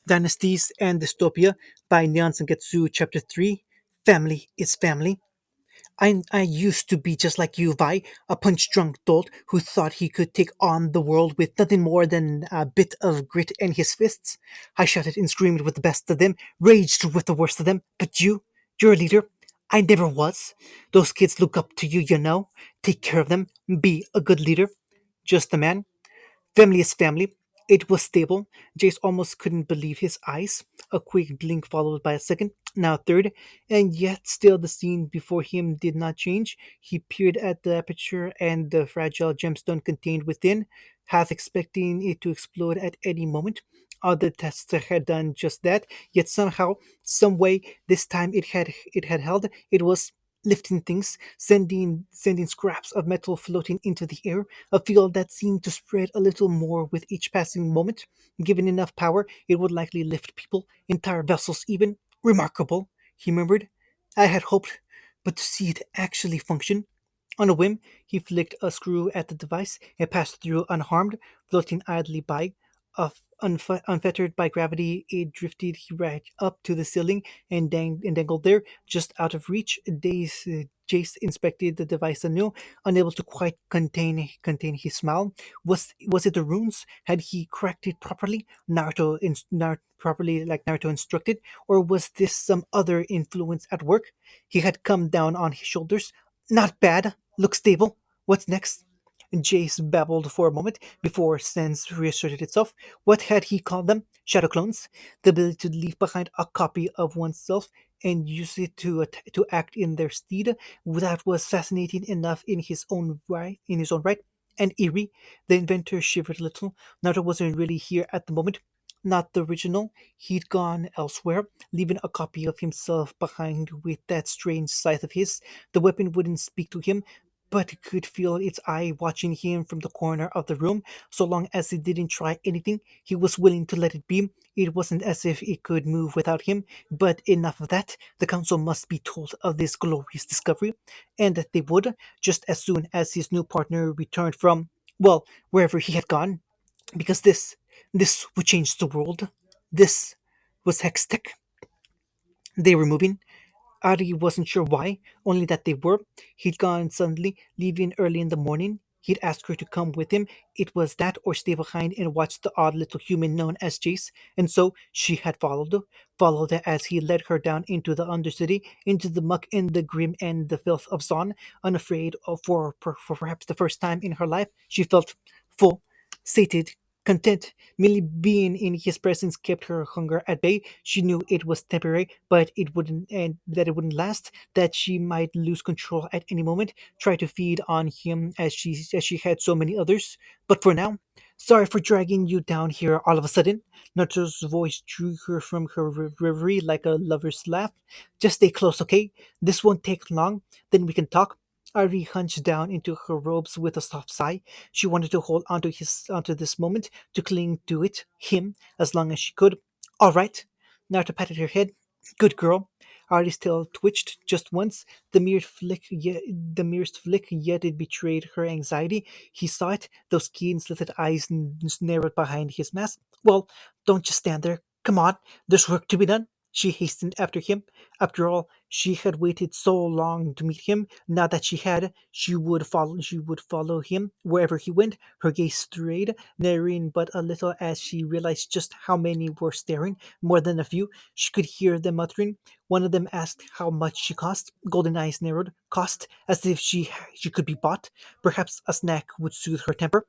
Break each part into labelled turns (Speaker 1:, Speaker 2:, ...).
Speaker 1: Dynasties and Dystopia by Nyan Sangetsu, Chapter 3. Family is Family. I used to be just like you, Vi, a punch drunk dolt who thought he could take on the world with nothing more than a bit of grit in his fists. I shouted and screamed with the best of them, raged with the worst of them. But you're a leader. I never was. Those kids look up to you, you know. Take care of them. Be a good leader. Just a man. Family is family. It was stable. Jace almost couldn't believe his eyes. A quick blink followed by a second, now a third, and yet still the scene before him did not change. He peered at the aperture and the fragile gemstone contained within, half expecting it to explode at any moment. Other tests had done just that, yet somehow, some way, this time it had held. It was lifting things, sending scraps of metal floating into the air, a field that seemed to spread a little more with each passing moment. Given enough power, it would likely lift people, entire vessels even. Remarkable, he murmured. I had hoped, but to see it actually function. On a whim, he flicked a screw at the device and passed through unharmed, floating idly by. Unfettered by gravity, it drifted right up to the ceiling and dangled there, just out of reach. Jace inspected the device anew, unable to quite contain his smile. Was it the runes? Had he cracked it properly, properly like Naruto instructed, or was this some other influence at work? He had come down on his shoulders. Not bad. Look stable. What's next? Jace babbled for a moment before sense reasserted itself. What had he called them? Shadow clones? The ability to leave behind a copy of oneself and use it to act in their stead. That was fascinating enough in his own right. And eerie. The inventor shivered a little. Naruto wasn't really here at the moment. Not the original. He'd gone elsewhere, leaving a copy of himself behind with that strange scythe of his. The weapon wouldn't speak to him, but could feel its eye watching him from the corner of the room. So long as it didn't try anything, he was willing to let it be. It wasn't as if it could move without him, but enough of that. The council must be told of this glorious discovery, and that they would, just as soon as his new partner returned from, well, wherever he had gone, because this would change the world. This was Hextech. They were moving. Ari wasn't sure why, only that they were. He'd gone suddenly, leaving early in the morning. He'd asked her to come with him. It was that or stay behind and watch the odd little human known as Jace, and so she had followed as he led her down into the Undercity, into the muck and the grim and the filth of Zon, unafraid of for perhaps the first time in her life. She felt full, sated, content. Merely being in his presence kept her hunger at bay. She knew it was temporary, but it wouldn't and that it wouldn't last, that she might lose control at any moment, try to feed on him as she had so many others. But for now, sorry for dragging you down here all of a sudden. Naruto's voice drew her from her reverie like a lover's laugh. Just stay close, okay? This won't take long, then we can talk. Ari hunched down into her robes with a soft sigh. She wanted to hold onto this moment, to cling to it, him, as long as she could. All right. Naruto patted her head. Good girl. Ari's tail twitched just once, the merest flick, yet it betrayed her anxiety. He saw it, those keen, slitted eyes narrowed behind his mask. Well, don't just stand there. Come on, there's work to be done. She hastened after him. After all, she had waited so long to meet him. Now that she had, she would follow him wherever he went. Her gaze strayed, narrowing but a little as she realized just how many were staring, more than a few. She could hear them muttering. One of them asked how much she cost. Golden eyes narrowed. Cost, as if she could be bought. Perhaps a snack would soothe her temper.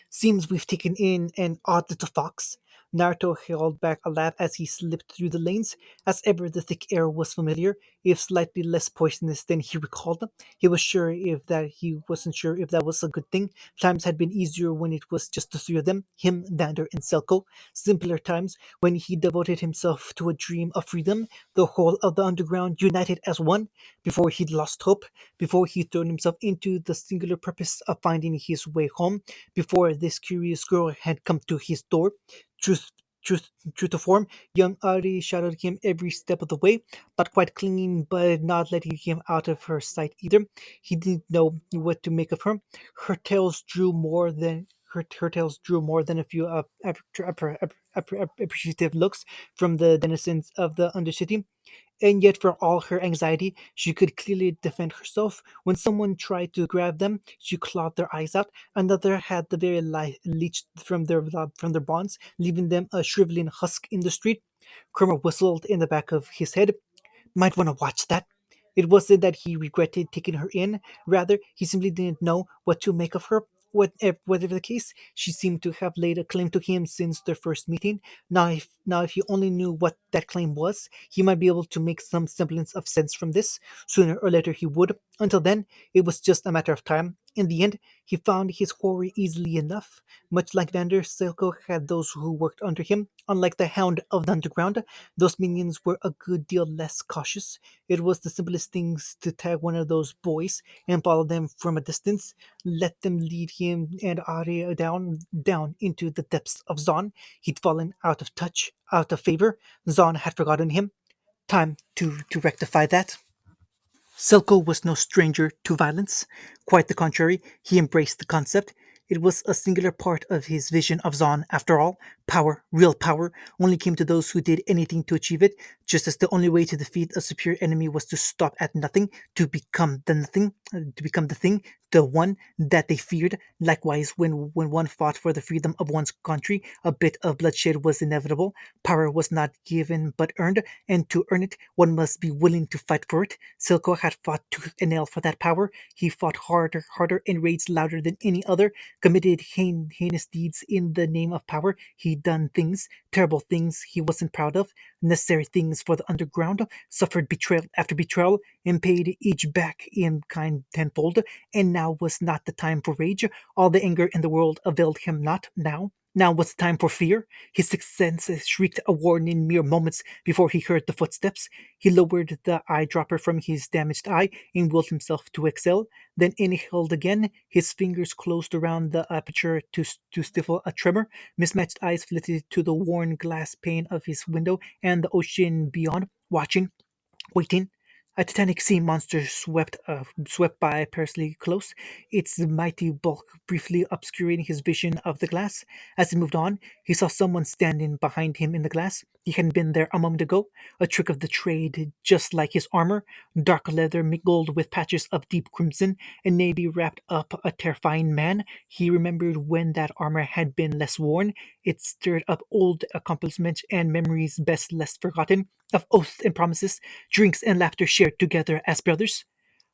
Speaker 1: Seems we've taken in an odd little fox. Naruto held back a laugh as he slipped through the lanes. As ever, the thick air was familiar, if slightly less poisonous than he recalled. He wasn't sure if that was a good thing. Times had been easier when it was just the three of them, him, Vander, and Selko. Simpler times when he devoted himself to a dream of freedom, the whole of the underground united as one. Before he'd lost hope, before he'd thrown himself into the singular purpose of finding his way home, before this curious girl had come to his door. Truth, true to form, young Ari shadowed him every step of the way, not quite clinging, but not letting him out of her sight either. He didn't know what to make of her. Her tales drew more than her tales drew more than a few appreciative looks from the denizens of the Undercity, and yet for all her anxiety, she could clearly defend herself. When someone tried to grab them, she clawed their eyes out. Another had the very life leached from their bonds, leaving them a shriveling husk in the street. Kramer whistled in the back of his head. Might want to watch that. It wasn't that he regretted taking her in, rather, he simply didn't know what to make of her. Whatever the case, she seemed to have laid a claim to him since their first meeting. Now, if he only knew what that claim was, he might be able to make some semblance of sense from this. Sooner or later, he would. Until then, it was just a matter of time. In the end, he found his quarry easily enough. Much like Vander, Silko had those who worked under him. Unlike the Hound of the Underground, those minions were a good deal less cautious. It was the simplest things to tag one of those boys and follow them from a distance, let them lead him and Arya down into the depths of Zon. He'd fallen out of touch, out of favor. Zon had forgotten him. Time to rectify that. Selko was no stranger to violence. Quite the contrary, he embraced the concept. It was a singular part of his vision of Zon, after all. Power, real power, only came to those who did anything to achieve it, just as the only way to defeat a superior enemy was to stop at nothing, to become the nothing, to become the thing, the one that they feared. Likewise, when one fought for the freedom of one's country, a bit of bloodshed was inevitable. Power was not given but earned, and to earn it, one must be willing to fight for it. Silko had fought tooth and nail for that power. He fought harder, and raged louder than any other, committed heinous deeds in the name of power. He'd done things, terrible things he wasn't proud of, necessary things for the underground, suffered betrayal after betrayal, and paid each back in kind tenfold, and now was not the time for rage. All the anger in the world availed him not now. Now was the time for fear. His sixth sense shrieked a warning mere moments before he heard the footsteps. He lowered the eyedropper from his damaged eye and willed himself to exhale, then inhaled again. His fingers closed around the aperture to stifle a tremor. Mismatched eyes flitted to the worn glass pane of his window and the ocean beyond, watching, waiting. A titanic sea monster swept by perilously close, its mighty bulk briefly obscuring his vision of the glass. As he moved on, he saw someone standing behind him in the glass. He hadn't been there a moment ago. A trick of the trade, just like his armor. Dark leather mingled with patches of deep crimson, and navy wrapped up a terrifying man. He remembered when that armor had been less worn. It stirred up old accomplishments and memories best left forgotten, of oaths and promises, drinks and laughter shared together as brothers.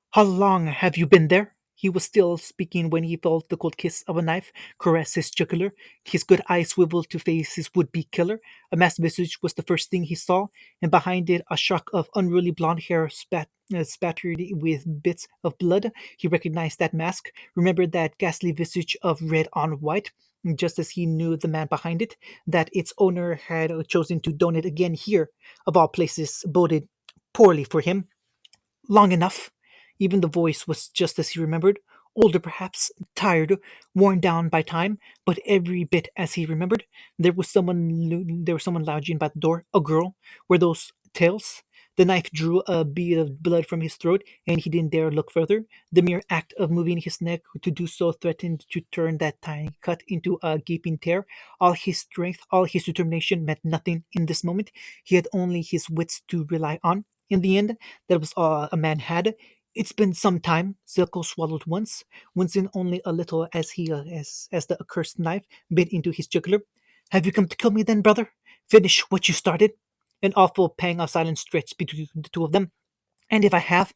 Speaker 1: How long have you been there? He was still speaking when he felt the cold kiss of a knife caress his jugular. His good eyes swiveled to face his would-be killer. A masked visage was the first thing he saw, and behind it a shock of unruly blonde hair spattered with bits of blood. He recognized that mask, remembered that ghastly visage of red on white, just as he knew the man behind it, that its owner had chosen to donate again here, of all places, boded poorly for him. Long enough. Even the voice was just as he remembered, older perhaps, tired, worn down by time, but every bit as he remembered. There was someone lounging by the door, a girl. Were those tales? The knife drew a bead of blood from his throat, and he didn't dare look further. The mere act of moving his neck to do so threatened to turn that tiny cut into a gaping tear. All his strength, all his determination meant nothing in this moment. He had only his wits to rely on. In the end, that was all a man had. It's been some time. Silko swallowed once, wincing only a little as the accursed knife bit into his jugular. Have you come to kill me then, brother? Finish what you started? An awful pang of silence stretched between the two of them. And if I have,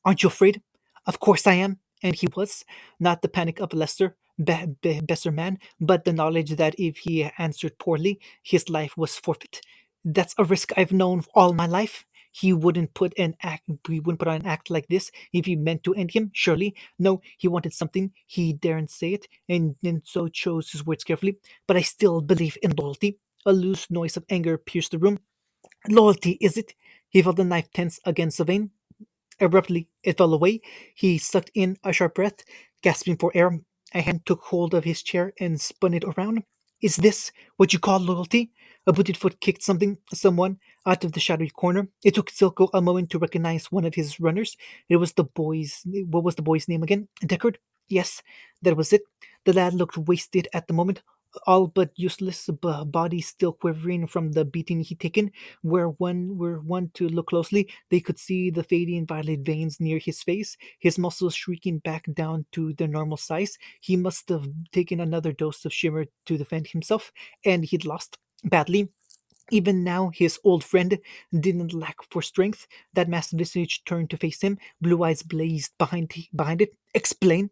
Speaker 1: aren't you afraid? Of course I am. And he was. Not the panic of a lesser man, but the knowledge that if he answered poorly, his life was forfeit. That's a risk I've known all my life. He wouldn't put on an act like this if he meant to end him, surely. No, he wanted something. He daren't say it, and so chose his words carefully. But I still believe in loyalty. A loose noise of anger pierced the room. Loyalty, is it? He felt the knife tense against the vein. Abruptly, it fell away. He sucked in a sharp breath, gasping for air. A hand took hold of his chair and spun it around. Is this what you call loyalty? A booted foot kicked someone out of the shadowy corner. It took Silko a moment to recognize one of his runners. It was the boy's. What was the boy's name again? Deckard? Yes, that was it. The lad looked wasted at the moment, all but useless, body still quivering from the beating he'd taken. Were one to look closely, they could see the fading violet veins near his face, his muscles shrinking back down to their normal size. He must have taken another dose of shimmer to defend himself, and he'd lost badly. Even now, his old friend didn't lack for strength. That massive visage turned to face him, blue eyes blazed behind it. Explain.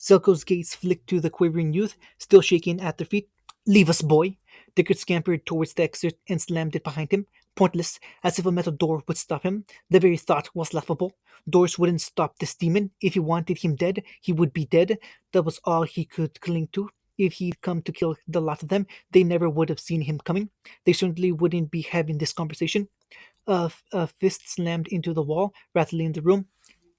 Speaker 1: Selko's gaze flicked to the quivering youth, still shaking at their feet. Leave us, boy. Dickard scampered towards the exit and slammed it behind him. Pointless, as if a metal door would stop him. The very thought was laughable. Doors wouldn't stop this demon. If he wanted him dead, he would be dead. That was all he could cling to. If he'd come to kill the lot of them, they never would have seen him coming. They certainly wouldn't be having this conversation. A fist slammed into the wall, rattling the room.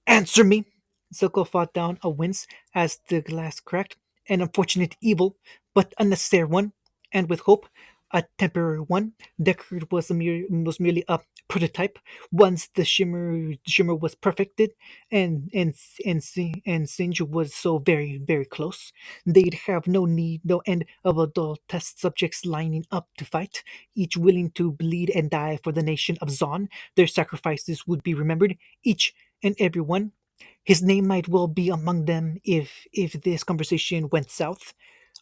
Speaker 1: Answer me! Silko fought down a wince as the glass cracked. An unfortunate evil, but a necessary one, and with hope, a temporary one. Deckard was merely a prototype. Once the shimmer was perfected, and Singe was so very close, they'd have no end of adult test subjects lining up to fight, each willing to bleed and die for the nation of Zon. Their sacrifices would be remembered, each and every one. His name might well be among them if this conversation went south.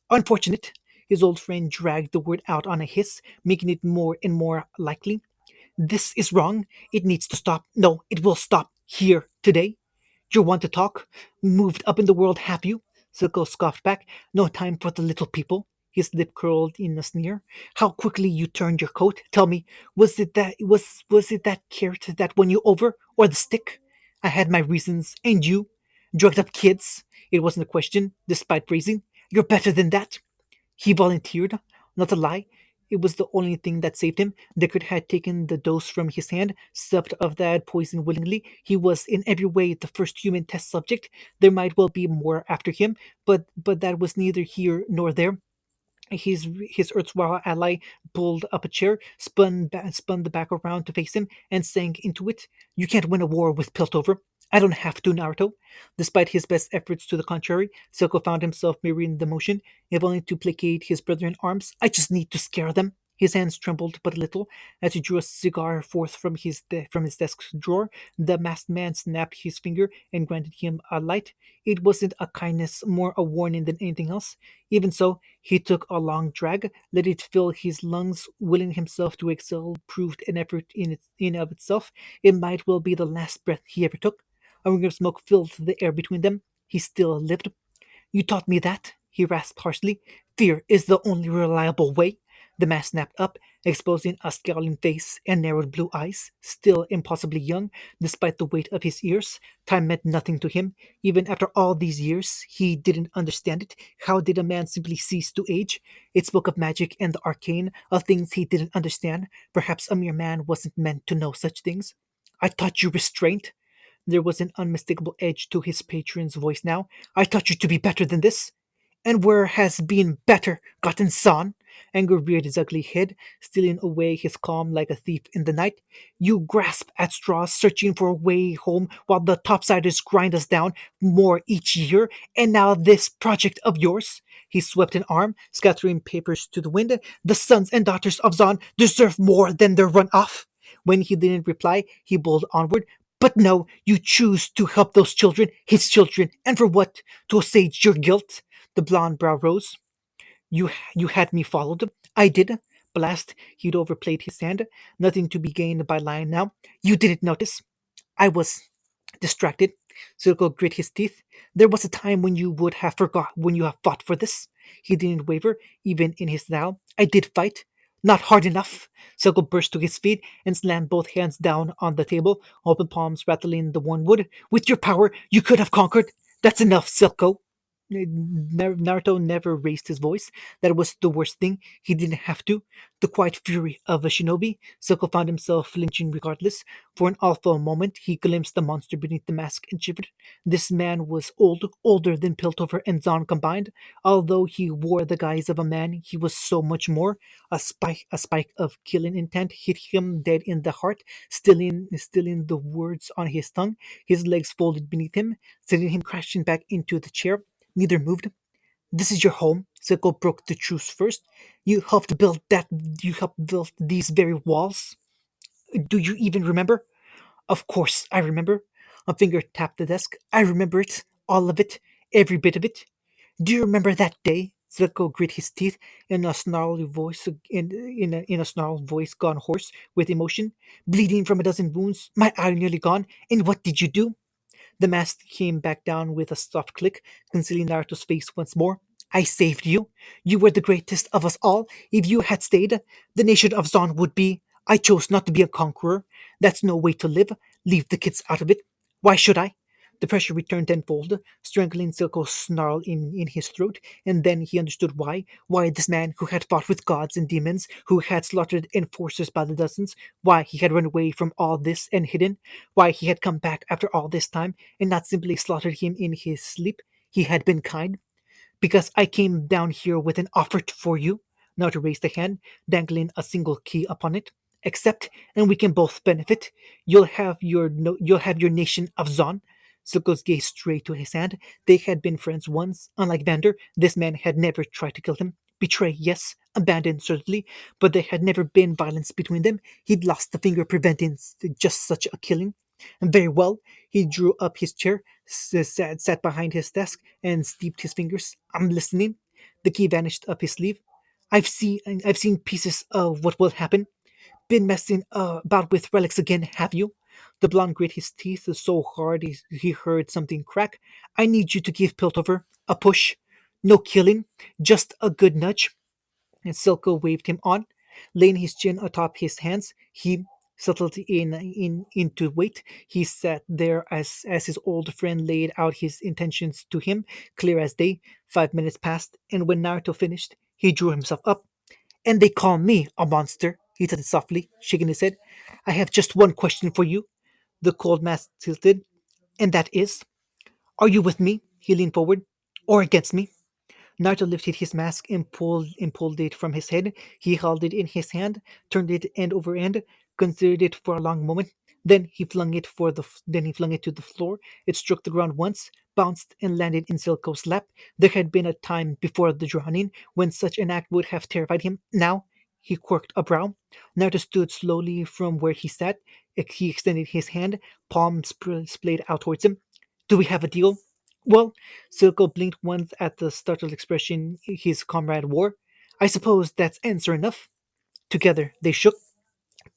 Speaker 1: Unfortunate. His old friend dragged the word out on a hiss, making it more and more likely. This is wrong. It needs to stop. No, it will stop here today. You want to talk? Moved up in the world, have you? Silko scoffed back. No time for the little people. His lip curled in a sneer. How quickly you turned your coat. Tell me, was it that carrot that won you over, or the stick? I had my reasons, and you drugged up kids. It wasn't a question, despite praising. You're better than that. He volunteered, not a lie. It was the only thing that saved him. Deckard had taken the dose from his hand, supped of that poison willingly. He was in every way the first human test subject. There might well be more after him, but that was neither here nor there. His erstwhile ally pulled up a chair, spun the back around to face him, and sank into it. You can't win a war with Piltover. I don't have to, Naruto. Despite his best efforts to the contrary, Silco found himself mirroring the motion, if only to placate his brother in arms. I just need to scare them. His hands trembled but a little as he drew a cigar forth from his desk drawer. The masked man snapped his finger and granted him a light. It wasn't a kindness, more a warning than anything else. Even so, he took a long drag, let it fill his lungs, willing himself to exhale proved an effort in of itself. It might well be the last breath he ever took. A ring of smoke filled the air between them. He still lived. You taught me that, he rasped harshly. Fear is the only reliable way. The man snapped up, exposing a scowling face and narrowed blue eyes, still impossibly young, despite the weight of his years. Time meant nothing to him. Even after all these years, he didn't understand it. How did a man simply cease to age? It spoke of magic and the arcane, of things he didn't understand. Perhaps a mere man wasn't meant to know such things. I taught you restraint. There was an unmistakable edge to his patron's voice now. I taught you to be better than this. And where has been better gotten son? Anger reared his ugly head, stealing away his calm like a thief in the night. You grasp at straws, searching for a way home, while the topsiders grind us down more each year. And now this project of yours. He swept an arm, scattering papers to the wind. The sons and daughters of Zon deserve more than their run off. When he didn't reply, he bowled onward. But no, you choose to help those children, his children, and for what? To assuage your guilt? The blond brow rose. You had me followed. I did. Blast, he'd overplayed his hand. Nothing to be gained by lying now. You didn't notice. I was distracted. Silco grit his teeth. There was a time when you would have forgot when you have fought for this. He didn't waver, even in his now. I did fight. Not hard enough. Silco burst to his feet and slammed both hands down on the table, open palms rattling the worn wood. With your power, you could have conquered. That's enough, Silco. Naruto never raised his voice. That was the worst thing. He didn't have to. The quiet fury of a shinobi. Silco found himself flinching regardless. For an awful moment, he glimpsed the monster beneath the mask and shivered. This man was older than Piltover and Zon combined. Although he wore the guise of a man, he was so much more. A spike of killing intent hit him dead in the heart, stilling the words on his tongue. His legs folded beneath him, sending him crashing back into the chair. Neither moved. This is your home. Silco broke the truce first. You helped build that. You helped build these very walls. Do you even remember? Of course, I remember. A finger tapped the desk. I remember it. All of it. Every bit of it. Do you remember that day? Zilko grit his teeth in a snarly voice, in a snarled voice gone hoarse with emotion. Bleeding from a dozen wounds, my eye nearly gone. And what did you do? The mask came back down with a soft click, concealing Naruto's face once more. I saved you. You were the greatest of us all. If you had stayed, the nation of Zon would be. I chose not to be a conqueror. That's no way to live. Leave the kids out of it. Why should I? The pressure returned tenfold, strangling Silco's snarl in his throat, and then he understood why. Why this man who had fought with gods and demons, who had slaughtered enforcers by the dozens, why he had run away from all this and hidden, why he had come back after all this time and not simply slaughtered him in his sleep. He had been kind because I came down here with an offer for you. Naruto raised a hand, dangling a single key upon it. Accept, and we can both benefit. You'll have your nation of Zon. Zuko's gazed straight to his hand. They had been friends once. Unlike Vander, this man had never tried to kill him. Betray, yes. Abandon, certainly. But there had never been violence between them. He'd lost the finger preventing just such a killing. And very well. He drew up his chair, sat behind his desk, and steeped his fingers. I'm listening. The key vanished up his sleeve. I've seen pieces of what will happen. Been messing about with relics again, have you? The blonde grit his teeth so hard he heard something crack. I need you to give Piltover a push. No killing, just a good nudge. And Silco waved him on, laying his chin atop his hands. He settled into wait. He sat there as his old friend laid out his intentions to him, clear as day. 5 minutes passed, and when Naruto finished, he drew himself up. And they call me a monster, he said softly, shaking his head. I have just one question for you. The cold mask tilted, and that is, are you with me? He leaned forward, or against me? Naruto lifted his mask and pulled it from his head. He held it in his hand, turned it end over end, considered it for a long moment. Then he flung it to the floor. It struck the ground once, bounced, and landed in Silco's lap. There had been a time before the drowning when such an act would have terrified him. Now he quirked a brow. Naruto stood slowly from where he sat. He extended his hand, palm splayed out towards him. Do we have a deal? Well, Silco blinked once at the startled expression his comrade wore. I suppose that's answer enough. Together they shook.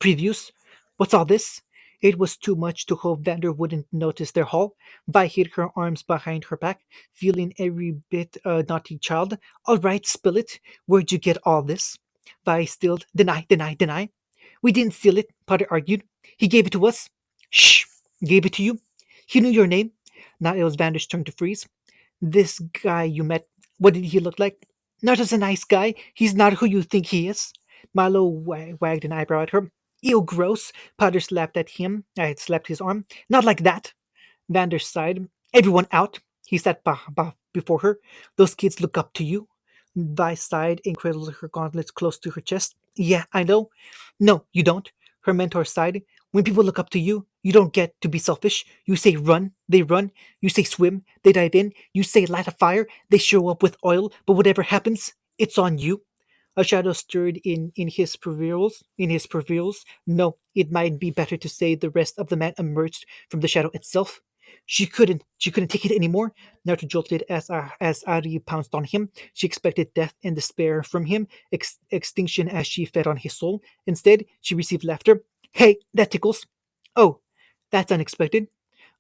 Speaker 1: Previews. What's all this? It was too much to hope Vander wouldn't notice their haul. Vi hid her arms behind her back, feeling every bit a naughty child. All right, spill it. Where'd you get all this? Vi stilled. Deny, deny, deny. We didn't steal it, Potter argued. He gave it to us. Shh! Gave it to you? He knew your name? Now it was Vander's turn to freeze. This guy you met, what did he look like? Not as a nice guy. He's not who you think he is. Milo wagged an eyebrow at her. Ew, gross. Potter slapped at him. I had slapped his arm. Not like that. Vander sighed. Everyone out. He sat before her. Those kids look up to you. Vi sighed and cradled her gauntlets close to her chest. Yeah, I know. No, you don't. Her mentor sighed. When people look up to you, you don't get to be selfish. You say run, they run. You say swim, they dive in. You say light a fire, they show up with oil. But whatever happens, it's on you. A shadow stirred in his peripherals. No, it might be better to say the rest of the man emerged from the shadow itself. She couldn't take it anymore. Naruto jolted as Ari pounced on him. She expected death and despair from him, extinction as she fed on his soul. Instead, she received laughter. Hey, that tickles. Oh, that's unexpected.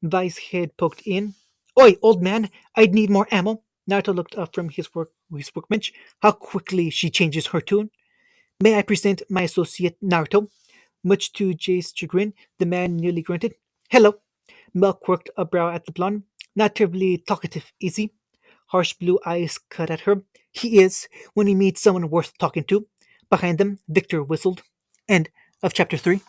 Speaker 1: Vi's head poked in. Oi, old man, I'd need more ammo. Naruto looked up from his workbench. How quickly she changes her tune. May I present my associate Naruto? Much to Jay's chagrin, the man nearly grunted. Hello. Mel quirked a brow at the blonde. Not terribly talkative, is he? Harsh blue eyes cut at her. He is, when he meets someone worth talking to. Behind them, Victor whistled. End of chapter 3.